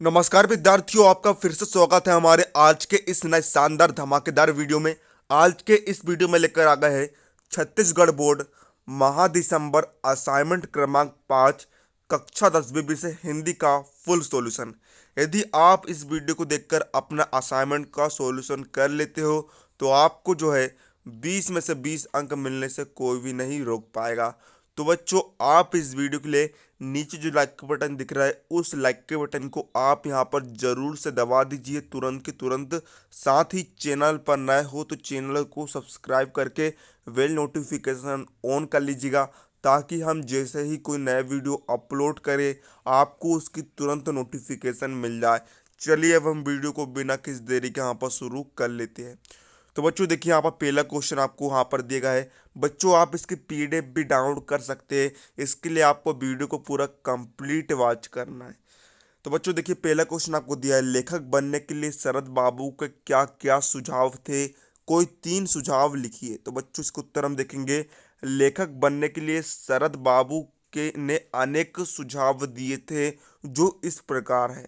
नमस्कार विद्यार्थियों, आपका फिर से स्वागत है हमारे आज के इस नए शानदार धमाकेदार वीडियो में। आज के इस वीडियो में लेकर आ गए हैं छत्तीसगढ़ बोर्ड महा दिसंबर असाइनमेंट क्रमांक 5 कक्षा 10वीं विषय हिंदी का फुल सॉल्यूशन। यदि आप इस वीडियो को देखकर अपना असाइनमेंट का सॉल्यूशन कर लेते हो तो आपको जो है 20 में से 20 अंक मिलने से कोई भी नहीं रोक पाएगा। तो बच्चों, आप इस वीडियो के लिए नीचे जो लाइक का बटन दिख रहा है उस लाइक के बटन को आप यहां पर जरूर से दबा दीजिए तुरंत के तुरंत। साथ ही चैनल पर नए हो तो चैनल को सब्सक्राइब करके बेल नोटिफिकेशन ऑन कर लीजिएगा, ताकि हम जैसे ही कोई नया वीडियो अपलोड करें आपको उसकी तुरंत नोटिफिकेशन मिल जाए। चलिए अब हम वीडियो को बिना किसी देरी के यहाँ पर शुरू कर लेते हैं। तो बच्चों देखिए, यहाँ पर पहला क्वेश्चन आपको यहाँ पर दिया गया है। बच्चों आप इसकी पीडीएफ भी डाउनलोड कर सकते हैं। इसके लिए आपको वीडियो को पूरा कंप्लीट वॉच करना है। तो बच्चों देखिए, पहला क्वेश्चन आपको दिया है, लेखक बनने के लिए शरद बाबू के क्या क्या सुझाव थे? कोई 3 सुझाव लिखिए। तो बच्चों इसका उत्तर हम देखेंगे। लेखक बनने के लिए शरद बाबू के ने अनेक सुझाव दिए थे, जो इस प्रकार है।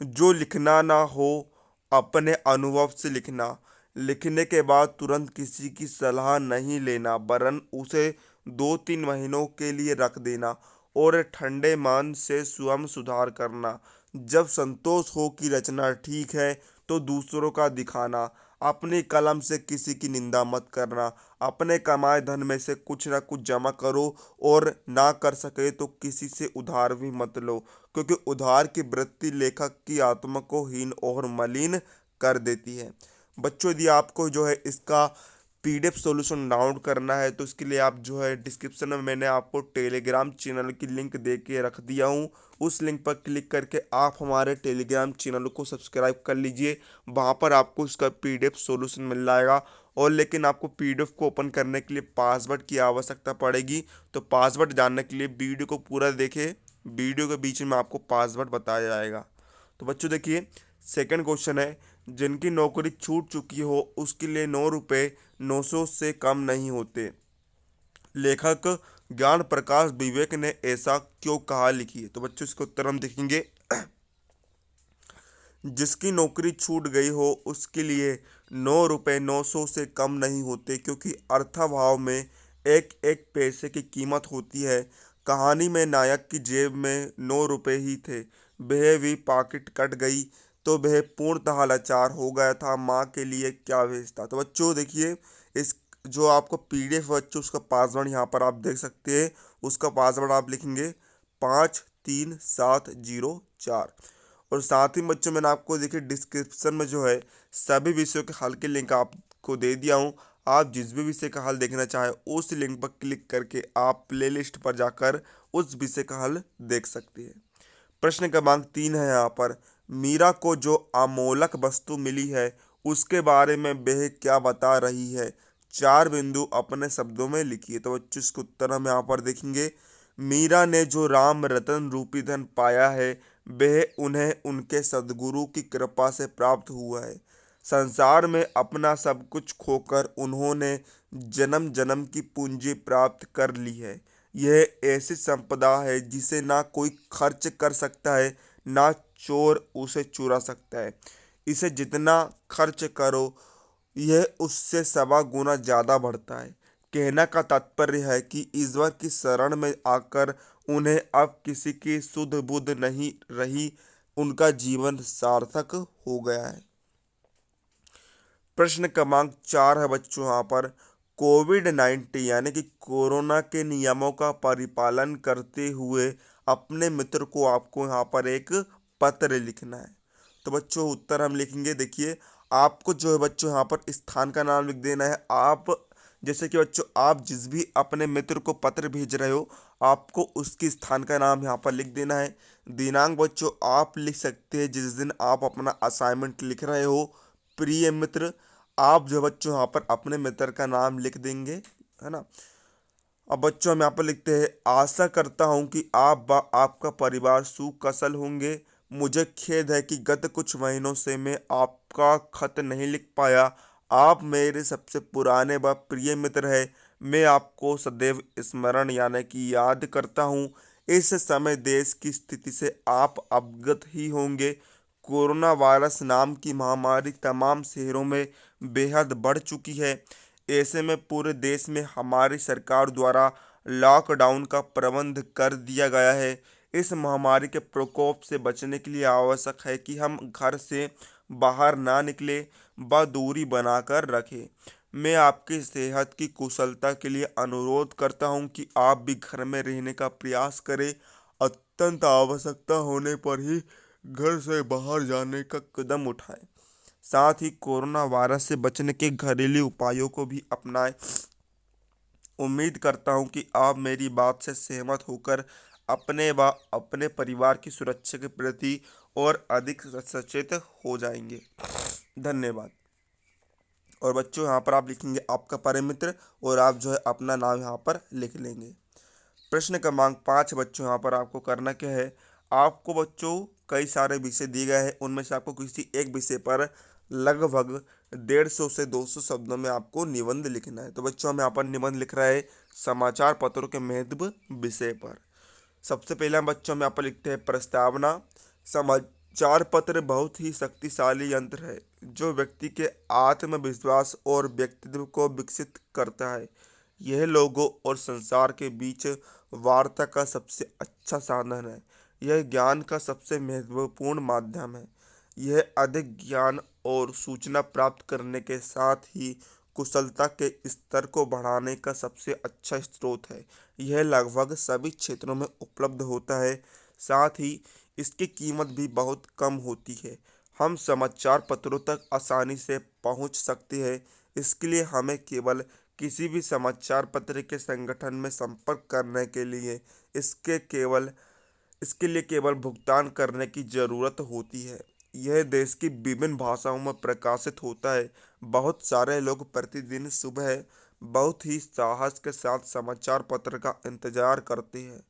जो लिखना ना हो अपने अनुभव से लिखना, लिखने के बाद तुरंत किसी की सलाह नहीं लेना वरन उसे 2-3 महीनों के लिए रख देना और ठंडे मन से स्वयं सुधार करना। जब संतोष हो कि रचना ठीक है तो दूसरों का दिखाना। अपनी कलम से किसी की निंदा मत करना। अपने कमाए धन में से कुछ ना कुछ जमा करो और ना कर सके तो किसी से उधार भी मत लो, क्योंकि उधार की वृत्ति लेखक की आत्मा को हीन और मलिन कर देती है। बच्चों यदि आपको जो है इसका पीडीएफ सॉल्यूशन डाउनलोड करना है तो इसके लिए आप जो है डिस्क्रिप्शन में मैंने आपको टेलीग्राम चैनल की लिंक दे के रख दिया हूँ। उस लिंक पर क्लिक करके आप हमारे टेलीग्राम चैनल को सब्सक्राइब कर लीजिए। वहाँ पर आपको इसका पीडीएफ सॉल्यूशन मिल जाएगा। और लेकिन आपको पीडीएफ को ओपन करने के लिए पासवर्ड की आवश्यकता पड़ेगी। तो पासवर्ड जानने के लिए वीडियो को पूरा देखें। वीडियो के बीच में आपको पासवर्ड बताया जाएगा। तो बच्चों देखिए, सेकंड क्वेश्चन है, जिनकी नौकरी छूट चुकी हो उसके लिए 9 रुपये 900 से कम नहीं होते। लेखक ज्ञान प्रकाश विवेक ने ऐसा क्यों कहा, लिखिए। तो बच्चों इसका उत्तर हम देखेंगे। जिसकी नौकरी छूट गई हो उसके लिए 9 रुपये 900 से कम नहीं होते, क्योंकि अर्थाभाव में एक एक पैसे की कीमत होती है। कहानी में नायक की जेब में 9 रुपये ही थे। वह भी पॉकेट कट गई तो वह पूर्णतः लाचार हो गया था। माँ के लिए क्या भेजता। तो बच्चों देखिए, इस जो आपको पीडीएफ बच्चों उसका पासवर्ड यहाँ पर आप देख सकते हैं। उसका पासवर्ड आप लिखेंगे 53704। और साथ ही बच्चों मैंने आपको देखिए डिस्क्रिप्शन में जो है सभी विषयों के हल के लिंक आपको दे दिया हूँ। आप जिस भी विषय का हल देखना चाहे उस लिंक पर क्लिक करके आप प्लेलिस्ट पर जाकर उस विषय का हल देख सकते हैं। प्रश्न क्रमांक 3 है यहाँ पर, मीरा को जो अमोलक वस्तु मिली है उसके बारे में वह क्या बता रही है? 4 बिंदु अपने शब्दों में लिखिए। तो बच्चों इसका उत्तर हम यहाँ पर देखेंगे। मीरा ने जो राम रतन रूपी धन पाया है वह उन्हें उनके सद्गुरु की कृपा से प्राप्त हुआ है। संसार में अपना सब कुछ खोकर उन्होंने जन्म जन्म की पूंजी प्राप्त कर ली है। यह ऐसी संपदा है जिसे ना कोई खर्च कर सकता है ना चोर उसे चुरा सकता है। इसे जितना खर्च करो यह उससे 1.25 गुना ज़्यादा बढ़ता है। कहने का तात्पर्य है कि ईश्वर की शरण में आकर उन्हें अब किसी की सुध बुध नहीं रही। उनका जीवन सार्थक हो गया है। प्रश्न क्रमांक 4 है बच्चों यहाँ पर, कोविड-19 यानी कि कोरोना के नियमों का परिपालन करते हुए अपने मित्र को आपको यहाँ पर एक पत्र लिखना है। तो बच्चों उत्तर हम लिखेंगे। देखिए, आपको जो है बच्चों यहाँ पर स्थान का नाम लिख देना है। आप जैसे कि बच्चों आप जिस भी अपने मित्र को पत्र भेज रहे हो आपको उसकी स्थान का नाम यहाँ पर लिख देना है। दिनांक बच्चों आप लिख सकते हैं जिस दिन आप अपना असाइनमेंट लिख रहे हो। प्रिय मित्र, आप जो बच्चों यहाँ पर अपने मित्र का नाम लिख देंगे, है ना। अब बच्चों हम यहाँ पर लिखते हैं, आशा करता हूँ कि आप व आपका परिवार सुकुशल होंगे। मुझे खेद है कि गत कुछ महीनों से मैं आपका खत नहीं लिख पाया। आप मेरे सबसे पुराने व प्रिय मित्र हैं। मैं आपको सदैव स्मरण यानी कि याद करता हूँ। इस समय देश की स्थिति से आप अवगत ही होंगे। कोरोना वायरस नाम की महामारी तमाम शहरों में बेहद बढ़ चुकी है। ऐसे में पूरे देश में हमारी सरकार द्वारा लॉकडाउन का प्रबंध कर दिया गया है। इस महामारी के प्रकोप से बचने के लिए आवश्यक है कि हम घर से बाहर ना निकले व दूरी बनाकर रखें। मैं आपकी सेहत की कुशलता के लिए अनुरोध करता हूं कि आप भी घर में रहने का प्रयास करें। अत्यंत आवश्यकता होने पर ही घर से बाहर जाने का कदम उठाएं। साथ ही कोरोना वायरस से बचने के घरेलू उपायों को भी अपनाएं। उम्मीद करता हूं कि आप मेरी बात से सहमत होकर अपने व अपने परिवार की सुरक्षा के प्रति और अधिक सचेत हो जाएंगे। धन्यवाद। और बच्चों यहाँ पर आप लिखेंगे आपका परम मित्र और आप जो है अपना नाम यहाँ पर लिख लेंगे। प्रश्न क्रमांक 5 बच्चों यहाँ पर आपको करना क्या है, आपको बच्चों कई सारे विषय दिए गए हैं, उनमें से आपको किसी एक विषय पर लगभग 150 से 200 शब्दों में आपको निबंध लिखना है। तो बच्चों हम यहाँ पर निबंध लिख रहे हैं समाचार पत्रों के महत्व विषय पर। सबसे पहले हम बच्चों में यहाँ पर लिखते हैं प्रस्तावना। समाचार पत्र बहुत ही शक्तिशाली यंत्र है जो व्यक्ति के आत्मविश्वास और व्यक्तित्व को विकसित करता है। यह लोगों और संसार के बीच वार्ता का सबसे अच्छा साधन है। यह ज्ञान का सबसे महत्वपूर्ण माध्यम है। यह अधिक ज्ञान और सूचना प्राप्त करने के साथ ही कुशलता के स्तर को बढ़ाने का सबसे अच्छा स्रोत है। यह लगभग सभी क्षेत्रों में उपलब्ध होता है। साथ ही इसकी कीमत भी बहुत कम होती है। हम समाचार पत्रों तक आसानी से पहुंच सकते हैं। इसके लिए हमें केवल किसी भी समाचार पत्र के संगठन में संपर्क करने के लिए इसके लिए केवल भुगतान करने की ज़रूरत होती है। यह देश की विभिन्न भाषाओं में प्रकाशित होता है। बहुत सारे लोग प्रतिदिन सुबह बहुत ही साहस के साथ समाचार पत्र का इंतजार करते हैं।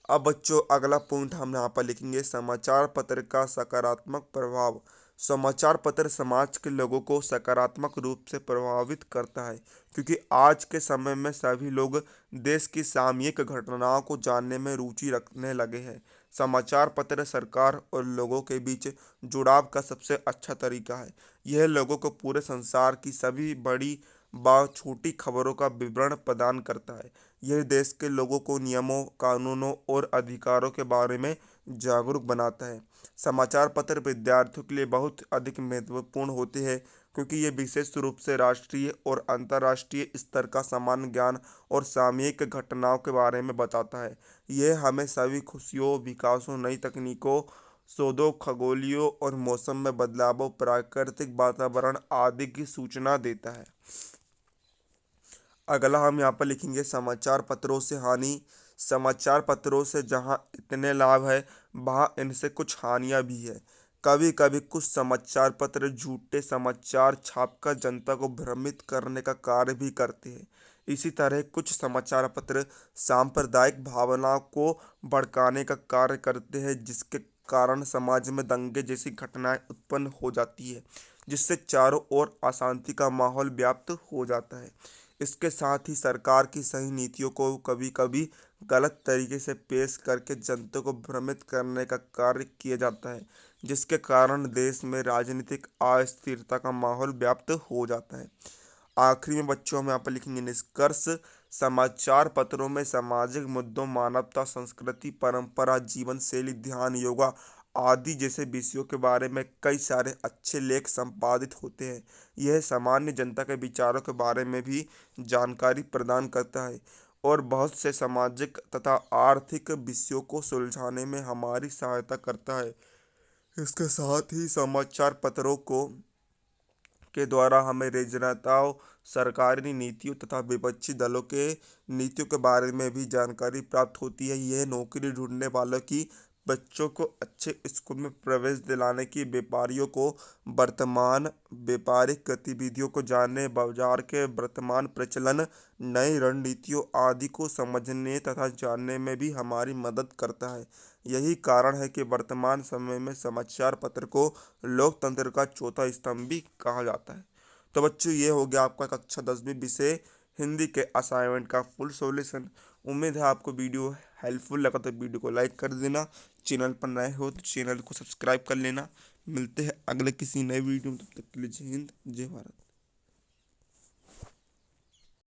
अब बच्चों अगला पॉइंट हम यहाँ पर लिखेंगे समाचार पत्र का सकारात्मक प्रभाव। समाचार पत्र समाज के लोगों को सकारात्मक रूप से प्रभावित करता है क्योंकि आज के समय में सभी लोग देश की सामयिक घटनाओं को जानने में रुचि रखने लगे हैं। समाचार पत्र सरकार और लोगों के बीच जुड़ाव का सबसे अच्छा तरीका है। यह लोगों को पूरे संसार की सभी बड़ी व छोटी खबरों का विवरण प्रदान करता है। यह देश के लोगों को नियमों, कानूनों और अधिकारों के बारे में जागरूक बनाता है। समाचार पत्र विद्यार्थियों के लिए बहुत अधिक महत्वपूर्ण होते हैं क्योंकि ये विशेष रूप से राष्ट्रीय और अंतर्राष्ट्रीय स्तर का सामान्य ज्ञान और सामयिक घटनाओं के बारे में बताता है। यह हमें सभी खुशियों, विकासों, नई तकनीकों, शोधों, खगोलीय और मौसम में बदलावों, प्राकृतिक वातावरण आदि की सूचना देता है। अगला हम यहाँ पर लिखेंगे समाचार पत्रों से हानि। समाचार पत्रों से जहाँ इतने लाभ है वहाँ इनसे कुछ हानियाँ भी है। कभी कभी कुछ समाचार पत्र झूठे समाचार छापकर जनता को भ्रमित करने का कार्य भी करते हैं। इसी तरह कुछ समाचार पत्र सांप्रदायिक भावनाओं को भड़काने का कार्य करते हैं जिसके कारण समाज में दंगे जैसी घटनाएं उत्पन्न हो जाती है जिससे चारों ओर अशांति का माहौल व्याप्त हो जाता है। इसके साथ ही सरकार की सही नीतियों को कभी कभी गलत तरीके से पेश करके जनता को भ्रमित करने का कार्य किया जाता है जिसके कारण देश में राजनीतिक अस्थिरता का माहौल व्याप्त हो जाता है। आखिरी में बच्चों हम यहाँ पर लिखेंगे निष्कर्ष। समाचार पत्रों में सामाजिक मुद्दों, मानवता, संस्कृति, परंपरा, जीवन शैली, ध्यान, योगा आदि जैसे विषयों के बारे में कई सारे अच्छे लेख संपादित होते हैं। यह सामान्य जनता के विचारों के बारे में भी जानकारी प्रदान करता है और बहुत से सामाजिक तथा आर्थिक विषयों को सुलझाने में हमारी सहायता करता है। इसके साथ ही समाचार पत्रों को के द्वारा हमें राजनेताओं, सरकारी नीतियों तथा विपक्षी दलों के नीतियों के बारे में भी जानकारी प्राप्त होती है। यह नौकरी ढूंढने वालों की, बच्चों को अच्छे स्कूल में प्रवेश दिलाने की, व्यापारियों को वर्तमान व्यापारिक गतिविधियों को जानने, बाजार के वर्तमान प्रचलन, नई रणनीतियों आदि को समझने तथा जानने में भी हमारी मदद करता है। यही कारण है कि वर्तमान समय में समाचार पत्र को लोकतंत्र का चौथा स्तंभ भी कहा जाता है। तो बच्चों ये हो गया आपका कक्षा 10वीं विषय हिंदी के असाइनमेंट का फुल सॉल्यूशन। उम्मीद है आपको वीडियो हेल्पफुल लगा तो वीडियो को लाइक कर देना, चैनल पर नए हो तो चैनल को सब्सक्राइब कर लेना। मिलते हैं अगले किसी नए वीडियो में, तब तक के लिए जय हिंद जय भारत।